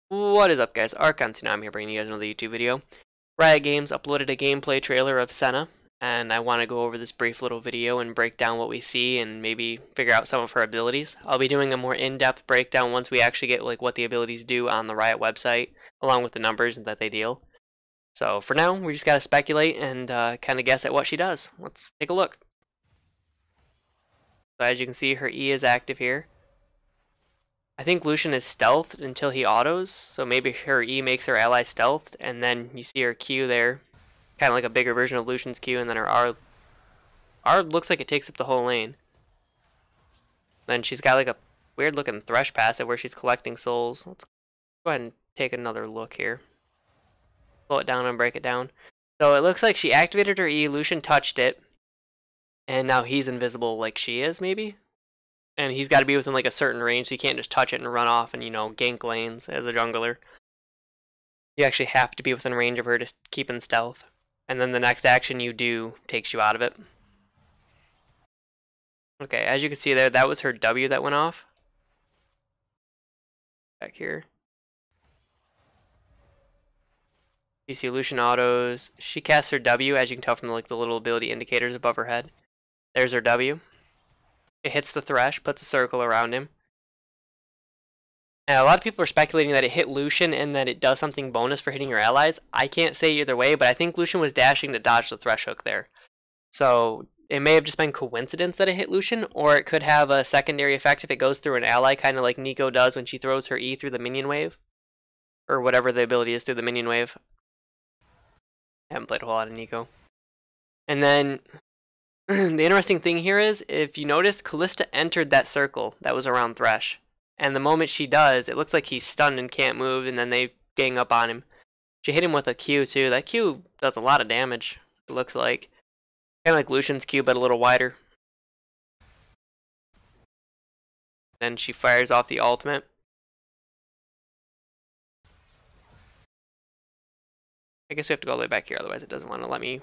What is up, guys? Archon Senna, I'm here bringing you guys another YouTube video. Riot Games uploaded a gameplay trailer of Senna, and I want to go over this brief little video and break down what we see and maybe figure out some of her abilities. I'll be doing a more in-depth breakdown once we actually get like what the abilities do on the Riot website, along with the numbers that they deal. So for now, we just gotta speculate and kind of guess at what she does. Let's take a look. So as you can see, her E is active here. I think Lucian is stealthed until he autos, so maybe her E makes her ally stealthed, and then you see her Q there, kind of like a bigger version of Lucian's Q, and then her R looks like it takes up the whole lane. Then she's got like a weird looking Thresh passive where she's collecting souls. Let's go ahead and take another look here. Slow it down and break it down. So it looks like she activated her E, Lucian touched it, and now he's invisible like she is, maybe? And he's got to be within like a certain range, so you can't just touch it and run off and, you know, gank lanes as a jungler. You actually have to be within range of her to keep in stealth. And then the next action you do takes you out of it. Okay, as you can see there, that was her W that went off. Back here. You see Lucian autos. She casts her W, as you can tell from like the little ability indicators above her head. There's her W. It hits the Thresh, puts a circle around him. And a lot of people are speculating that it hit Lucian and that it does something bonus for hitting your allies. I can't say either way, but I think Lucian was dashing to dodge the Thresh hook there. So it may have just been coincidence that it hit Lucian, or it could have a secondary effect if it goes through an ally, kind of like Neeko does when she throws her E through the minion wave. Or whatever the ability is through the minion wave. I haven't played a whole lot of Neeko. And then the interesting thing here is, if you notice, Kalista entered that circle that was around Thresh. And the moment she does, it looks like he's stunned and can't move, and then they gang up on him. She hit him with a Q too. That Q does a lot of damage, it looks like. Kind of like Lucian's Q, but a little wider. Then she fires off the ultimate. I guess we have to go all the way back here, otherwise it doesn't want to let me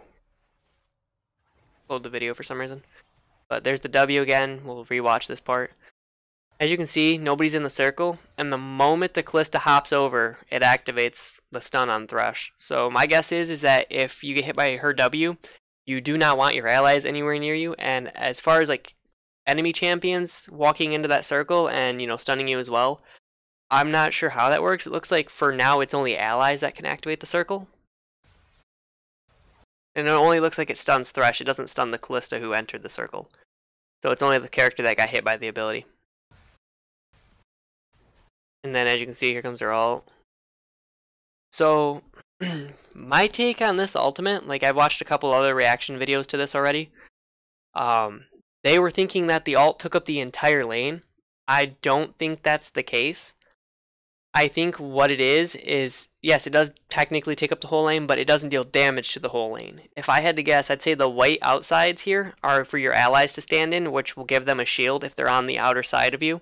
load the video for some reason. But there's the W again. We'll rewatch this part. As you can see, nobody's in the circle, and the moment the Kalista hops over, it activates the stun on Thresh. So my guess is that if you get hit by her W, you do not want your allies anywhere near you. And as far as like enemy champions walking into that circle and, you know, stunning you as well, I'm not sure how that works. It looks like for now it's only allies that can activate the circle. And it only looks like it stuns Thresh. It doesn't stun the Kalista who entered the circle. So it's only the character that got hit by the ability. And then as you can see, here comes her ult. So my take on this ultimate, like I've watched a couple other reaction videos to this already. They were thinking that the ult took up the entire lane. I don't think that's the case. I think what it is, yes, it does technically take up the whole lane, but it doesn't deal damage to the whole lane. If I had to guess, I'd say the white outsides here are for your allies to stand in, which will give them a shield if they're on the outer side of you.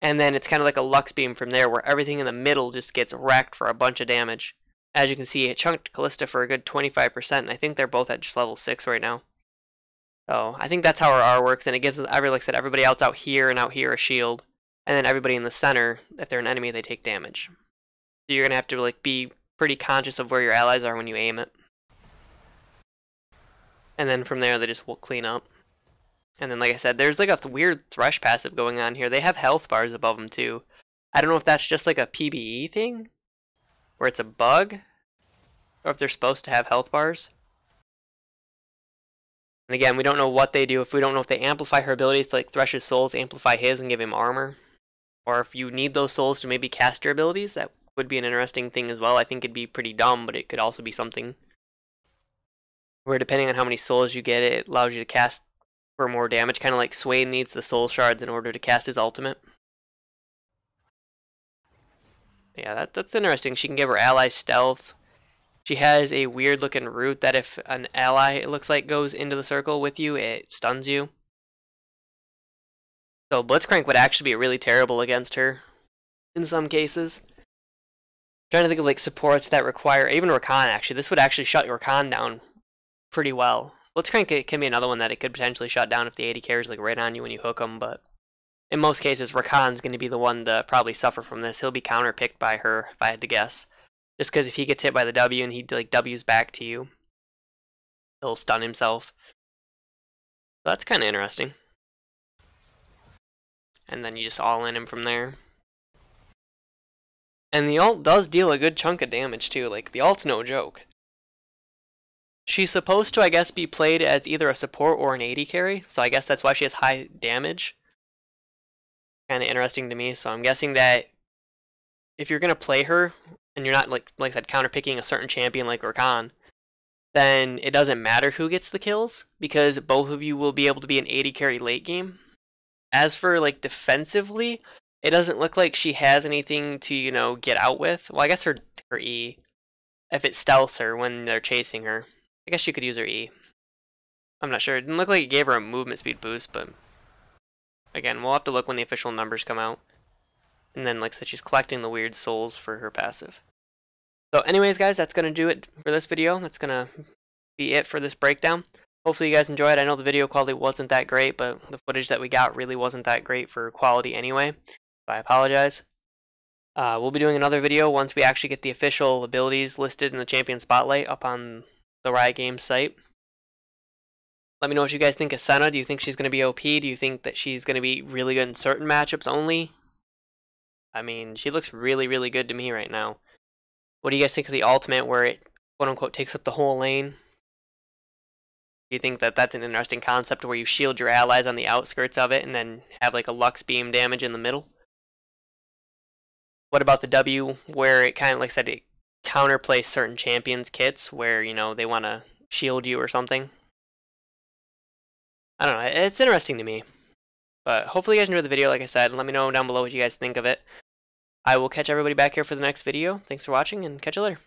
And then it's kind of like a Lux Beam from there, where everything in the middle just gets wrecked for a bunch of damage. As you can see, it chunked Kalista for a good 25%, and I think they're both at just level 6 right now. So I think that's how her R works, and it gives, like I said, everybody else out here and out here a shield. And then everybody in the center, if they're an enemy, they take damage. So you're going to have to like be pretty conscious of where your allies are when you aim it. And then from there, they just will clean up. And then, like I said, there's like a weird Thresh passive going on here. They have health bars above them too. I don't know if that's just like a PBE thing, where it's a bug, or if they're supposed to have health bars. And again, we don't know what they do. If we don't know if they amplify her abilities to like Thresh's souls, amplify his and give him armor. Or if you need those souls to maybe cast your abilities, that would be an interesting thing as well. I think it'd be pretty dumb, but it could also be something where depending on how many souls you get, it allows you to cast for more damage. Kind of like Swain needs the soul shards in order to cast his ultimate. Yeah, that's interesting. She can give her ally stealth. She has a weird looking root that if an ally, it looks like, goes into the circle with you, it stuns you. So Blitzcrank would actually be really terrible against her in some cases. I'm trying to think of like supports that require, even Rakan actually, this would actually shut Rakan down pretty well. Blitzcrank can be another one that it could potentially shut down if the AD carries like right on you when you hook them, but in most cases, Rakan's going to be the one to probably suffer from this. He'll be counterpicked by her, if I had to guess. Just because if he gets hit by the W and he like W's back to you, he'll stun himself. So that's kind of interesting. And then you just all in him from there. And the ult does deal a good chunk of damage too. Like, the ult's no joke. She's supposed to, I guess, be played as either a support or an AD carry. So I guess that's why she has high damage. Kind of interesting to me. So I'm guessing that if you're going to play her, and you're not, like I said, counterpicking a certain champion like Rakan, then it doesn't matter who gets the kills, because both of you will be able to be an AD carry late game. As for, like, defensively, it doesn't look like she has anything to, you know, get out with. Well, I guess her E, if it stealths her when they're chasing her. I guess she could use her E. I'm not sure. It didn't look like it gave her a movement speed boost, but again, we'll have to look when the official numbers come out. And then, like I said, she's collecting the weird souls for her passive. So anyways, guys, that's going to do it for this video. That's going to be it for this breakdown. Hopefully you guys enjoyed. I know the video quality wasn't that great, but the footage that we got really wasn't that great for quality anyway. So I apologize. We'll be doing another video once we actually get the official abilities listed in the Champion Spotlight up on the Riot Games site. Let me know what you guys think of Senna. Do you think she's going to be OP? Do you think that she's going to be really good in certain matchups only? I mean, she looks really, really good to me right now. What do you guys think of the ultimate where it, quote-unquote, takes up the whole lane? Do you think that that's an interesting concept where you shield your allies on the outskirts of it and then have like a Lux Beam damage in the middle? What about the W where it kind of, like I said, it counterplays certain champions' kits where, you know, they want to shield you or something? I don't know. It's interesting to me. But hopefully you guys enjoyed the video, like I said, and let me know down below what you guys think of it. I will catch everybody back here for the next video. Thanks for watching, and catch you later.